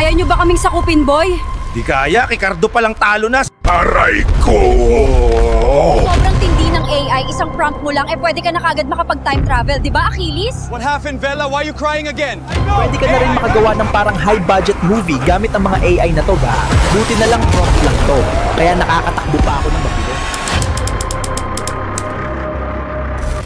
Kaya nyo ba kaming sakupin, boy? Di kaya, Ricardo palang talo na. Aray ko! Sobrang tindi ng AI, isang prompt mo lang, pwede ka na kagad makapag-time travel, di ba, Achilles? What happened, Vela? Why are you crying again? Pwede ka na rin makagawa ng parang high-budget movie gamit ang mga AI na to ba? Buti na lang prompt lang to, kaya nakakatakbo pa ako ng mabilis.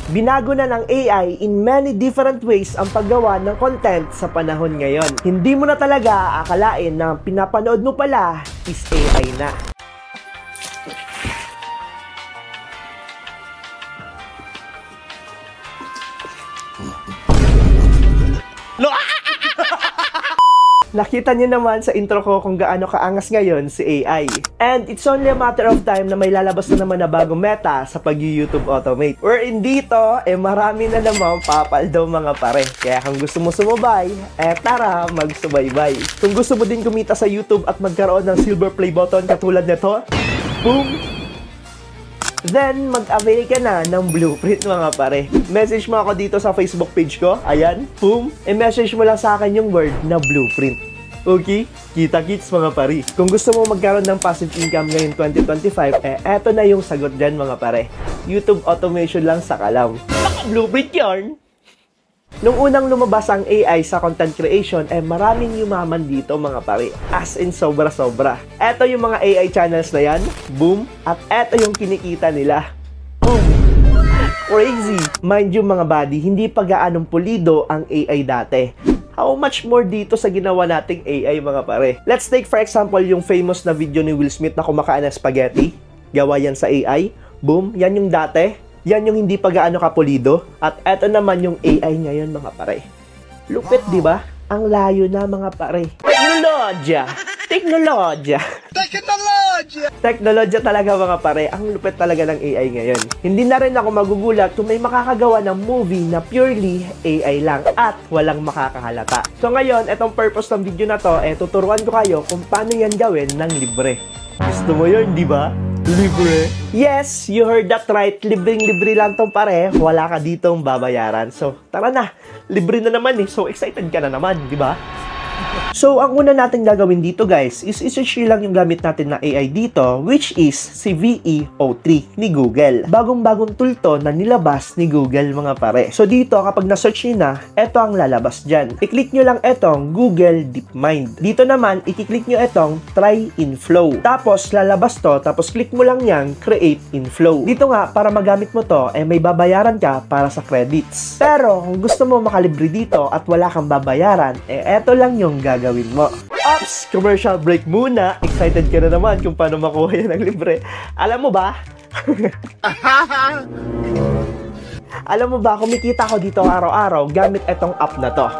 Binago na ng AI in many different ways ang paggawa ng content sa panahon ngayon. Hindi mo na talaga aakalain na pinapanood mo pala is AI na. Nakita niyo naman sa intro ko kung gaano kaangas ngayon si AI. And it's only a matter of time na may lalabas na naman na bagong meta sa pag-YouTube Automate. Wherein dito, marami na naman papaldaw mga pare. Kaya kung gusto mo sumubay, tara, magsubaybay. Kung gusto mo din kumita sa YouTube at magkaroon ng silver play button katulad nito, boom! Then, mag-avail ka na ng blueprint mga pare. Message mo ako dito sa Facebook page ko. Ayan, boom. I-message mo lang sa akin yung word na blueprint. Okay? Kita-kits mga pare. Kung gusto mo magkaroon ng passive income ngayon 2025, eto na yung sagot dyan mga pare. YouTube automation lang sa kalam. Blueprint yarn! Nung unang lumabas ang AI sa content creation, maraming yumaman dito mga pare. As in sobra-sobra. Eto yung mga AI channels na yan. Boom! At eto yung kinikita nila. Boom! Crazy! Mind you mga buddy, hindi pa gaanong pulido ang AI dati. How much more dito sa ginawa nating AI mga pare? Let's take for example yung famous na video ni Will Smith na kumakain ng spaghetti. Gawa yan sa AI. Boom! Yan yung dati. Yan yung hindi pa gaano kapulido. At eto naman yung AI ngayon mga pare. Lupit, di ba? Ang layo na mga pare. Teknolodya! Teknolodya! Teknolodya! Teknolodya talaga mga pare. Ang lupit talaga ng AI ngayon. Hindi na rin ako magugulat kung may makakagawa ng movie na purely AI lang at walang makakahalata. So ngayon, etong purpose ng video na to, tuturuan ko kayo kung paano yan gawin ng libre. Gusto mo yun, di ba? Libre? Yes, you heard that right. Libreng-libre lang tong pare. Wala ka ditong babayaran. So, tara na. Libre na naman eh. So, excited ka na naman, di ba? So, ang una natin gagawin dito guys is i-search lang yung gamit natin na AI dito, which is si VEO3 ni Google. Bagong-bagong tool to na nilabas ni Google mga pare. So, dito kapag na-search nyo na, eto ang lalabas dyan. I-click nyo lang etong Google DeepMind. Dito naman, i-click nyo etong Try in Flow. Tapos, lalabas to, tapos click mo lang yang Create in Flow. Dito nga, para magamit mo to, may babayaran ka para sa credits. Pero, kung gusto mo makalibre dito at wala kang babayaran, eto lang yung gagawin mo. Ops! Commercial break muna. Excited ka na naman kung paano makuha yan ng libre. Alam mo ba? Alam mo ba, kumikita ko dito araw-araw gamit etong app na to.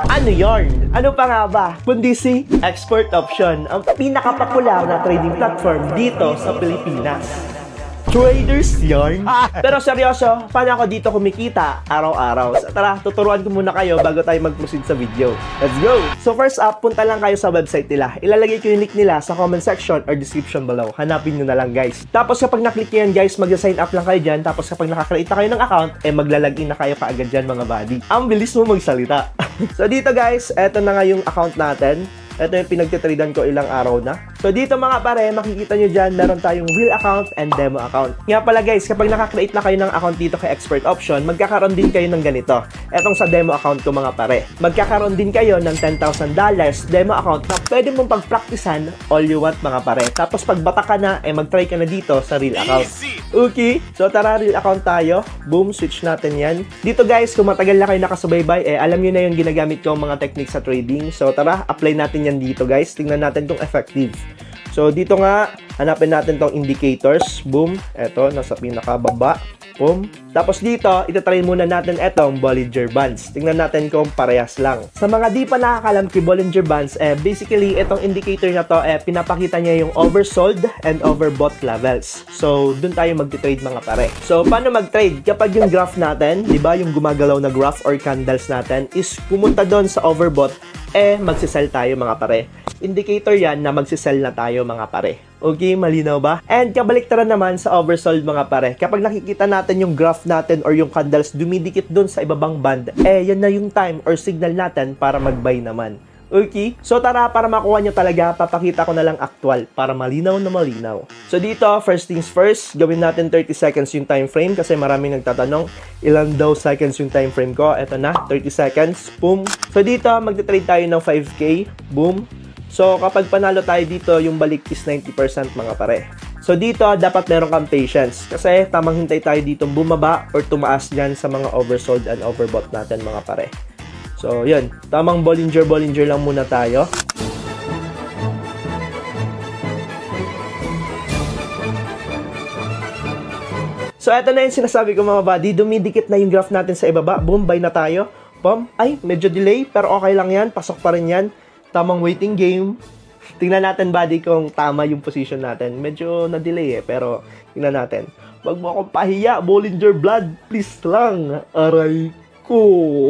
Ano yarn? Ano pa nga ba? Kundi si Expert Option, ang pinakapopular na trading platform dito sa Pilipinas. Traders yarn. Pero seryoso, paano ako dito kumikita araw-araw? So, tara, tuturuan ko muna kayo bago tayo mag-proceed sa video. Let's go! So first up, punta lang kayo sa website nila. Ilalagay ko yung link nila sa comment section or description below. Hanapin nyo na lang guys. Tapos kapag naklik nyo yan guys, mag-sign up lang kayo dyan. Tapos kapag nakakreate na kayo ng account, maglalagin na kayo kaagad dyan mga buddy. Ang bilis mo magsalita. So dito guys, eto na nga yung account natin. Ito yung pinagtitradean ko ilang araw na. So dito mga pare, makikita nyo dyan, meron tayong real account and demo account. Nga pala guys, kapag nakakreate na kayo ng account dito kay Expert Option, magkakaroon din kayo ng ganito. Etong sa demo account ko mga pare. Magkakaroon din kayo ng $10,000 demo account na pwede mong pagpraktisan all you want mga pare. Tapos pag bata ka na, mag-try ka na dito sa real account. Okay, so tara, real account tayo. Boom, switch natin yan. Dito guys, kung matagal na kayo nakasubaybay, alam nyo na yung ginagamit ko mga techniques sa trading. So tara, apply natin yan dito guys. Tingnan natin kung effective. So dito nga, hanapin natin tong indicators. Boom. Eto, nasa pinakababa. Boom. Tapos dito, itatry muna natin etong Bollinger Bands. Tingnan natin kung parehas lang. Sa mga di pa nakakalam kay Bollinger Bands, basically, itong indicator na to, pinapakita niya yung oversold and overbought levels. So, dun tayo mag-trade mga pare. So, paano mag-trade? Kapag yung graph natin, di ba, yung gumagalaw na graph or candles natin, is pumunta doon sa overbought, magsisell tayo mga pare. Indicator yan na magsisell na tayo mga pare. Okay, malinaw ba? And kabaliktaran naman sa oversold mga pare. Kapag nakikita natin yung graph natin or yung candles dumidikit dun sa ibabang band, yan na yung time or signal natin para mag-buy naman. Okay? So tara, para makuha nyo talaga, papakita ko na lang actual para malinaw na malinaw. So dito, first things first, gawin natin 30 seconds yung time frame kasi maraming nagtatanong ilan daw seconds yung time frame ko. Eto na, 30 seconds. Boom. So dito, magte-trade tayo ng 5K. Boom. So kapag panalo tayo dito, yung balik is 90% mga pare. So dito, dapat meron kang patience kasi tamang hintay tayo dito bumaba or tumaas dyan sa mga oversold and overbought natin mga pare. So, yun. Tamang Bollinger lang muna tayo. So, eto na yung sinasabi ko mga buddy. Dumidikit na yung graph natin sa ibaba. Boom, buy na tayo. Boom. Ay, medyo delay. Pero okay lang yan. Pasok pa rin yan. Tamang waiting game. Tingnan natin buddy kung tama yung position natin. Medyo na-delay pero tingnan natin. Wag mo akong pahiya. Bollinger Blood. Please lang. Aray ko.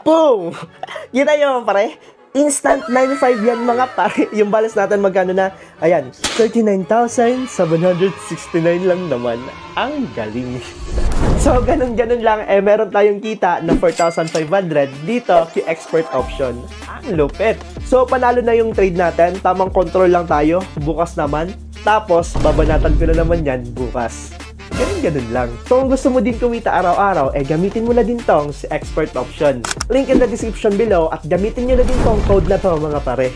Boom! Kita nyo, pare? Instant 95 yan, mga pare. Yung balance natin magkano na? Ayan, 39,769 lang naman. Ang galing. So, ganun-ganun lang. Meron tayong kita na 4,500 dito kay expert option. Ang lupit. So, panalo na yung trade natin. Tamang control lang tayo. Bukas naman. Tapos, babanatan ko na naman yan bukas. Ganun lang. So, kung gusto mo din kumita araw-araw, gamitin mo na din tong si expert option. Link in the description below at gamitin nyo na din tong code na to mga pare.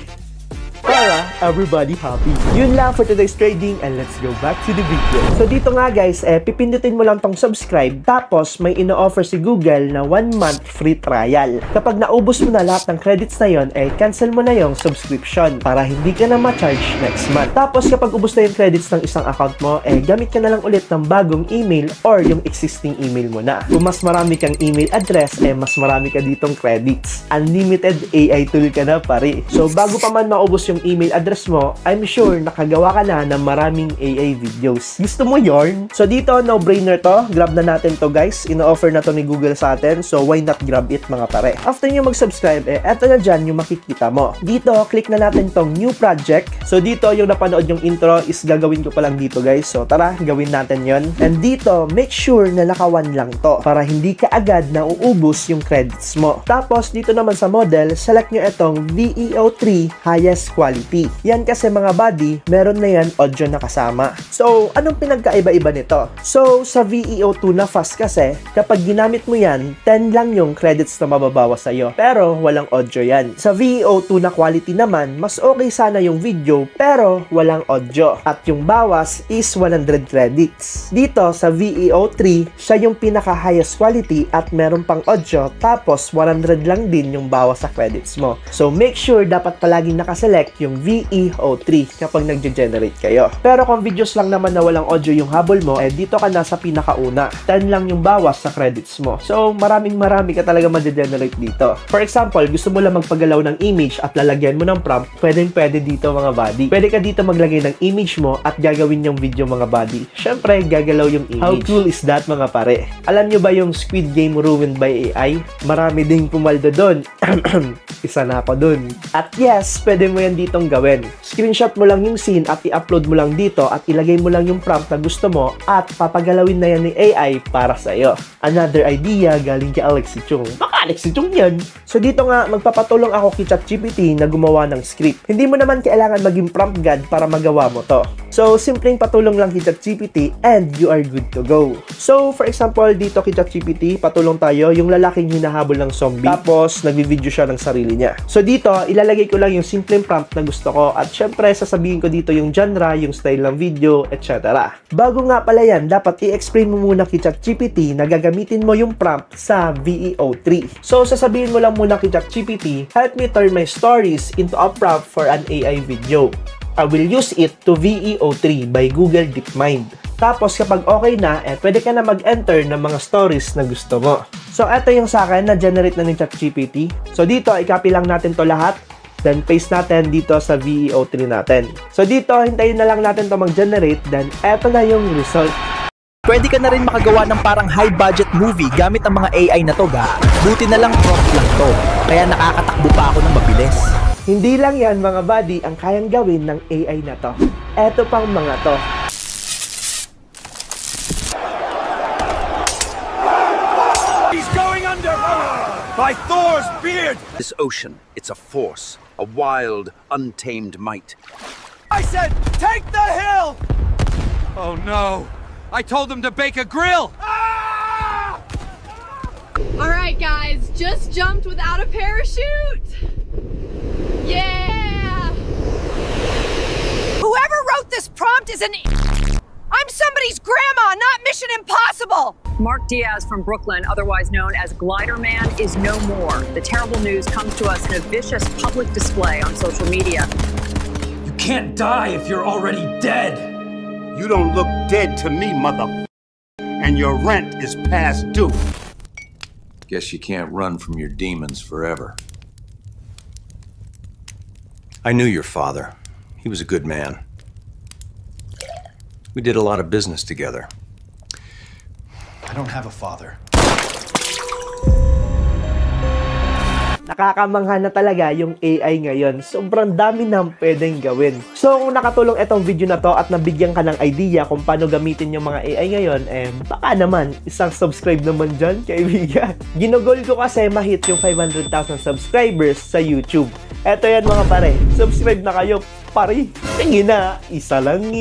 Para everybody happy. Yun lang for today's trading and let's go back to the video. So dito nga guys, pipindutin mo lang tong subscribe tapos may ino-offer si Google na 1 month free trial. Kapag naubos mo na lahat ng credits na yon, cancel mo na yung subscription para hindi ka na ma-charge next month. Tapos kapag ubos na yung credits ng isang account mo, gamit ka na lang ulit ng bagong email or yung existing email mo na. Kung mas marami kang email address, mas marami ka ditong credits. Unlimited AI tool ka na pare. So bago pa man maubos yung email address mo, I'm sure nakagawa ka na ng maraming AI videos. Gusto mo yorn? So dito, no-brainer to. Grab na natin to guys. Ino-offer na to ni Google sa atin. So why not grab it mga pare? After nyo mag-subscribe, eto na dyan yung makikita mo. Dito, click na natin tong new project. So dito, yung napanood yung intro is gagawin ko pa lang dito guys. So tara, gawin natin yon. And dito, make sure na naka-1 lang to para hindi ka agad na uubos yung credits mo. Tapos dito naman sa model, select nyo itong VEO3 highest quality. Yan kasi mga buddy, meron na yan audio na kasama. So, anong pinagkaiba-iba nito? So, sa VEO2 na fast kasi, kapag ginamit mo yan, 10 lang yung credits na mababawas sa'yo. Pero, walang audio yan. Sa VEO2 na quality naman, mas okay sana yung video, pero walang audio. At yung bawas is 100 credits. Dito, sa VEO3, siya yung pinaka-highest quality at meron pang audio, tapos 100 lang din yung bawas sa credits mo. So, make sure dapat palaging nakaselect yung VEO3 kapag nagge-generate kayo. Pero kung videos lang naman na walang audio yung habol mo, dito ka na sa pinakauna. 10 lang yung bawas sa credits mo. So, marami ka talaga ma-generate dito. For example, gusto mo lang magpagalaw ng image at lalagyan mo ng prompt, pwede dito mga buddy. Pwede ka dito maglagay ng image mo at gagawin yung video mga buddy. Syempre, gagalaw yung image. How cool is that mga pare? Alam nyo ba yung Squid Game ruined by AI? Marami ding pumaldo doon. Isa na ako dun. At yes, pwede mo yan ditong gawin. Screenshot mo lang yung scene at i-upload mo lang dito at ilagay mo lang yung prompt na gusto mo at papagalawin na yan ni AI para sa'yo. Another idea galing kay Alex Chung. Baka Alex Chung yan. So dito nga, magpapatulong ako kay ChatGPT na gumawa ng script. Hindi mo naman kailangan maging prompt god para magawa mo to. So, simpleng patulong lang kay ChatGPT and you are good to go. So, for example, dito kay ChatGPT, patulong tayo yung lalaking hinahabol ng zombie. Tapos, nagvi-video siya ng sarili niya. So, dito, ilalagay ko lang yung simpleng prompt na gusto ko at syempre, sasabihin ko dito yung genre, yung style ng video, etc. Bago nga pala yan, dapat i-explain mo muna kay ChatGPT na gagamitin mo yung prompt sa VEO3. So, sasabihin mo lang muna kay ChatGPT, help me turn my stories into a prompt for an AI video. I will use it to VEO3 by Google DeepMind. Tapos kapag okay na, pwede ka na mag-enter ng mga stories na gusto mo. So, ito yung sa akin, na-generate na ni ChatGPT. So, dito, i-copy lang natin to lahat. Then, paste natin dito sa VEO3 natin. So, dito, hintayin na lang natin to mag-generate. Then, eto na yung result. Pwede ka na rin makagawa ng parang high-budget movie gamit ang mga AI na to, ga. Buti na lang prompt lang to. Kaya nakakatakbo pa ako ng mabilis. Hindi lang yan mga buddy ang kayang gawin ng AI na to. Eto pang mga to. By Thor's beard! This ocean, it's a force, a wild, untamed might. I said, take the hill! Oh no. I told them to bake a grill! All right, guys, just jumped without a parachute. Yeah! Whoever wrote this prompt is an I'm somebody's grandma, not Mission Impossible! Mark Diaz from Brooklyn, otherwise known as Glider Man, is no more. The terrible news comes to us in a vicious public display on social media. You can't die if you're already dead. You don't look dead to me, mother. And your rent is past due. Guess you can't run from your demons forever. I knew your father. He was a good man. We did a lot of business together. I don't have a father. Nakakamangha na talaga yung AI ngayon. Sobrang dami nang pwedeng gawin. So, kung nakatulong itong video na to at nabigyan ka ng idea kung paano gamitin yung mga AI ngayon, baka naman, isang subscribe naman dyan, kaibigan. Ginugol ko kasi ma-hit yung 500,000 subscribers sa YouTube. Eto yan mga pare, subscribe na kayo, pare. Tingin na, isa lang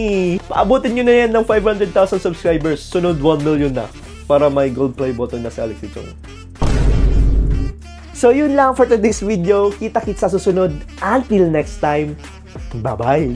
Paabutin nyo na yan ng 500,000 subscribers, sunod 1 million na. Para may gold play button na si Alex Chong. So yun lang for today's video. Kita-kits sa susunod. Until next time, bye-bye!